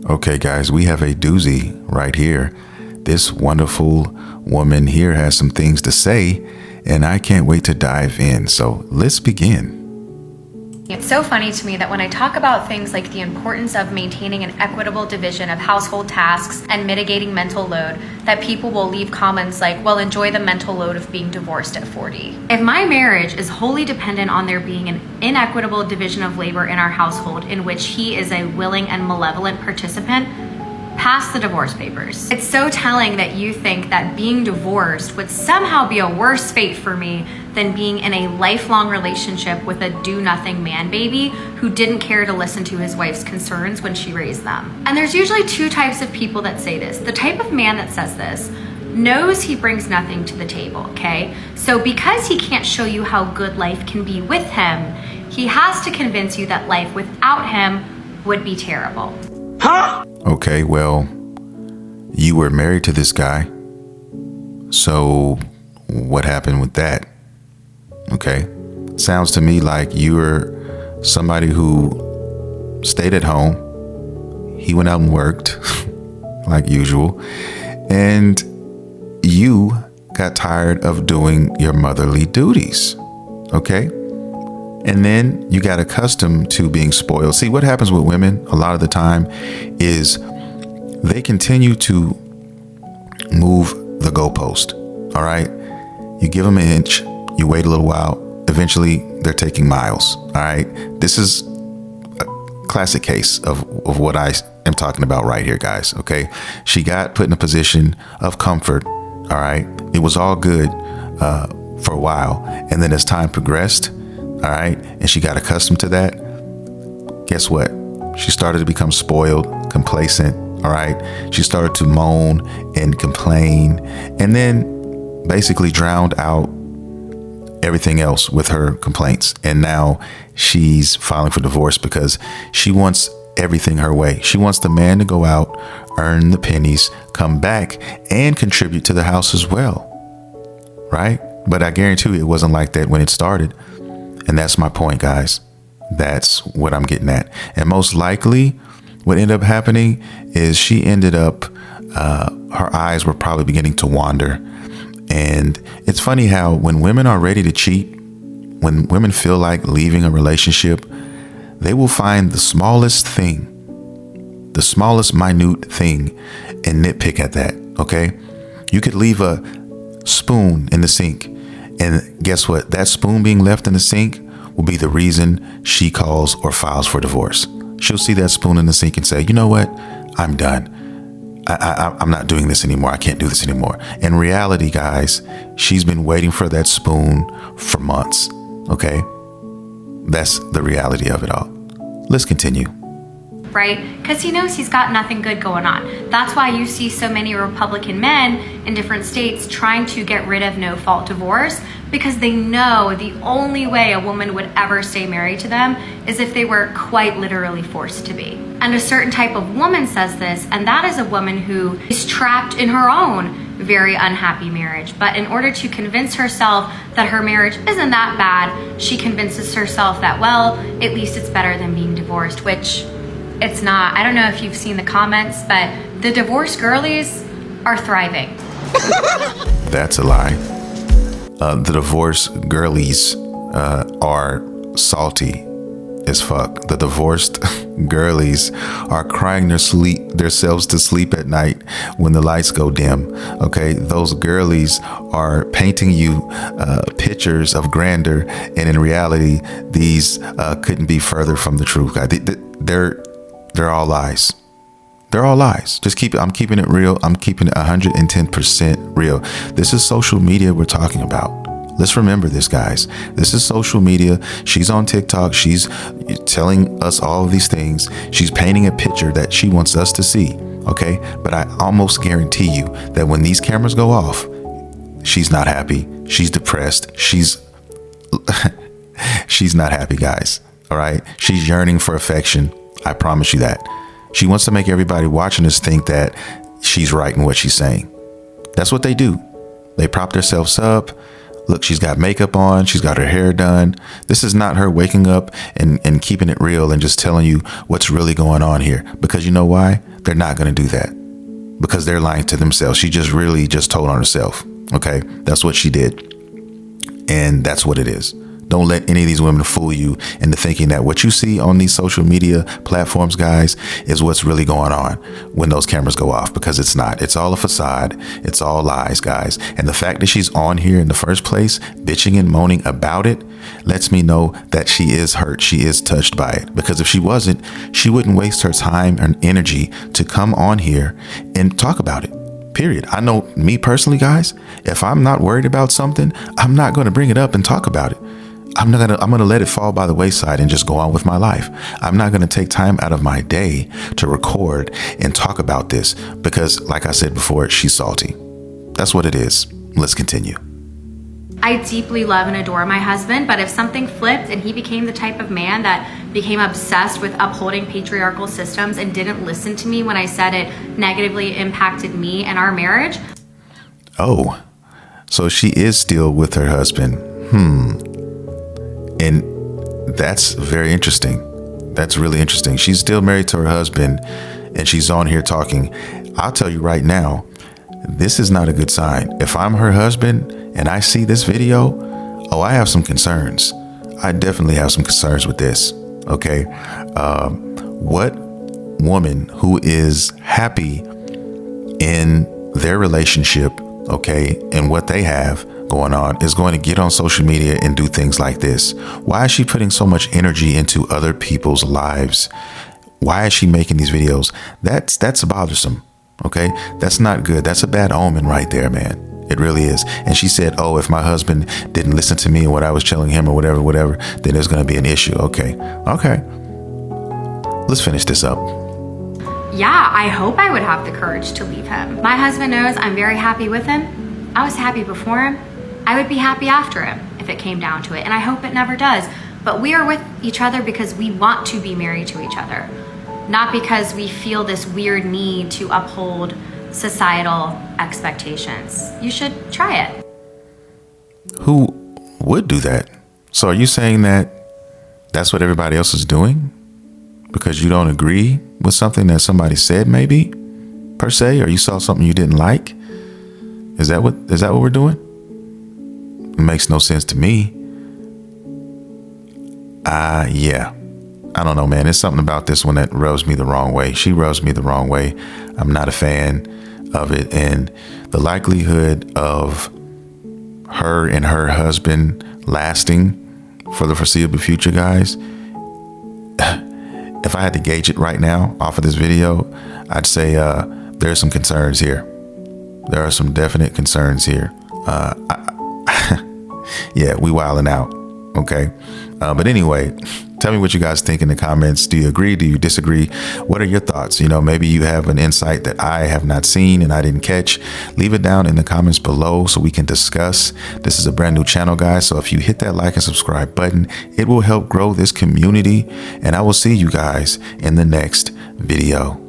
Okay, guys, we have a doozy right here. This wonderful woman here has some things to say, and I can't wait to dive in. So let's begin. It's so funny to me that when I talk about things like the importance of maintaining an equitable division of household tasks and mitigating mental load, that people will leave comments like, well, enjoy the mental load of being divorced at 40. If my marriage is wholly dependent on there being an inequitable division of labor in our household in which he is a willing and malevolent participant, pass the divorce papers. It's so telling that you think that being divorced would somehow be a worse fate for me than being in a lifelong relationship with a do-nothing man baby who didn't care to listen to his wife's concerns when she raised them. And there's usually two types of people that say this. The type of man that says this knows he brings nothing to the table, okay? So because he can't show you how good life can be with him, he has to convince you that life without him would be terrible. Okay, well, you were married to this guy. So what happened with that? Okay. Sounds to me like you were somebody who stayed at home. He went out and worked like usual. And you got tired of doing your motherly duties. Okay. And then you got accustomed to being spoiled. See, what happens with women a lot of the time is they continue to move the goalpost. All right. You give them an inch, you wait a little while. Eventually, they're taking miles. All right. This is a classic case of what I am talking about right here, guys. OK, she got put in a position of comfort. All right. It was all good for a while. And then as time progressed, all right, and she got accustomed to that. Guess what? She started to become spoiled, complacent. All right. She started to moan and complain and then basically drowned out everything else with her complaints. And now she's filing for divorce because she wants everything her way. She wants the man to go out, earn the pennies, come back and contribute to the house as well. Right. But I guarantee you it wasn't like that when it started. And that's my point, guys. That's what I'm getting at. And most likely what ended up happening is she ended up, her eyes were probably beginning to wander. And it's funny how when women are ready to cheat, when women feel like leaving a relationship, they will find the smallest thing, the smallest minute thing and nitpick at that. OK, you could leave a spoon in the sink. And guess what? That spoon being left in the sink will be the reason she calls or files for divorce. She'll see that spoon in the sink and say, you know what? I'm done. I'm not doing this anymore. I can't do this anymore. In reality, guys, she's been waiting for that spoon for months. Okay. That's the reality of it all. Let's continue. Right? Because he knows he's got nothing good going on. That's why you see so many Republican men in different states trying to get rid of no-fault divorce, because they know the only way a woman would ever stay married to them is if they were quite literally forced to be. And a certain type of woman says this, and that is a woman who is trapped in her own very unhappy marriage. But in order to convince herself that her marriage isn't that bad, she convinces herself that, well, at least it's better than being divorced, which it's not. I don't know if you've seen the comments, but the divorced girlies are thriving. That's a lie. The divorced girlies are salty as fuck. The divorced girlies are crying themselves to sleep at night when the lights go dim. Okay, those girlies are painting you pictures of grandeur, and in reality, these couldn't be further from the truth. They're all lies. They're all lies. I'm keeping it real. I'm keeping it 110% real. This is social media we're talking about. Let's remember this, guys. This is social media. She's on TikTok. She's telling us all of these things. She's painting a picture that she wants us to see. Okay. But I almost guarantee you that when these cameras go off, she's not happy. She's depressed. She's not happy, guys. All right. She's yearning for affection. I promise you that. She wants to make everybody watching this think that she's right in what she's saying. That's what they do. They prop themselves up. Look, she's got makeup on. She's got her hair done. This is not her waking up and keeping it real and just telling you what's really going on here. Because you know why? They're not going to do that because they're lying to themselves. She just really just told on herself. Okay. That's what she did. And that's what it is. Don't let any of these women fool you into thinking that what you see on these social media platforms, guys, is what's really going on when those cameras go off, because it's not. It's all a facade. It's all lies, guys. And the fact that she's on here in the first place, bitching and moaning about it, lets me know that she is hurt. She is touched by it, because if she wasn't, she wouldn't waste her time and energy to come on here and talk about it. Period. I know me personally, guys, if I'm not worried about something, I'm not going to bring it up and talk about it. I'm going to let it fall by the wayside and just go on with my life. I'm not going to take time out of my day to record and talk about this because, like I said before, she's salty. That's what it is. Let's continue. I deeply love and adore my husband, but if something flipped and he became the type of man that became obsessed with upholding patriarchal systems and didn't listen to me when I said it negatively impacted me and our marriage. Oh, so she is still with her husband. And that's very interesting. That's really interesting. She's still married to her husband and she's on here talking. I'll tell you right now, this is not a good sign. If I'm her husband and I see this video, I have some concerns. I definitely have some concerns with this. Okay. What woman who is happy in their relationship, okay, and what they have going on is going to get on social media and do things like this? Why is she putting so much energy into other people's lives? Why is she making these videos? That's bothersome. Okay. That's not good. That's a bad omen right there, man. It really is. And she said, oh, if my husband didn't listen to me and what I was telling him or whatever, then there's going to be an issue. Okay. Let's finish this up. Yeah, I hope I would have the courage to leave him. My husband knows I'm very happy with him. I was happy before him. I would be happy after him if it came down to it. And I hope it never does. But we are with each other because we want to be married to each other, not because we feel this weird need to uphold societal expectations. You should try it. Who would do that? So are you saying that that's what everybody else is doing because you don't agree with something that somebody said, maybe per se, or you saw something you didn't like? Is that what we're doing? It makes no sense to me. Yeah. I don't know, man. There's something about this one that rubs me the wrong way. She rubs me the wrong way. I'm not a fan of it. And the likelihood of her and her husband lasting for the foreseeable future, guys, if I had to gauge it right now off of this video, I'd say there's some concerns here. There are some definite concerns here. Yeah, we wilding out. Okay. But anyway, tell me what you guys think in the comments. Do you agree? Do you disagree? What are your thoughts? Maybe you have an insight that I have not seen and I didn't catch. Leave it down in the comments below so we can discuss. This is a brand new channel, guys. So if you hit that like and subscribe button, it will help grow this community. And I will see you guys in the next video.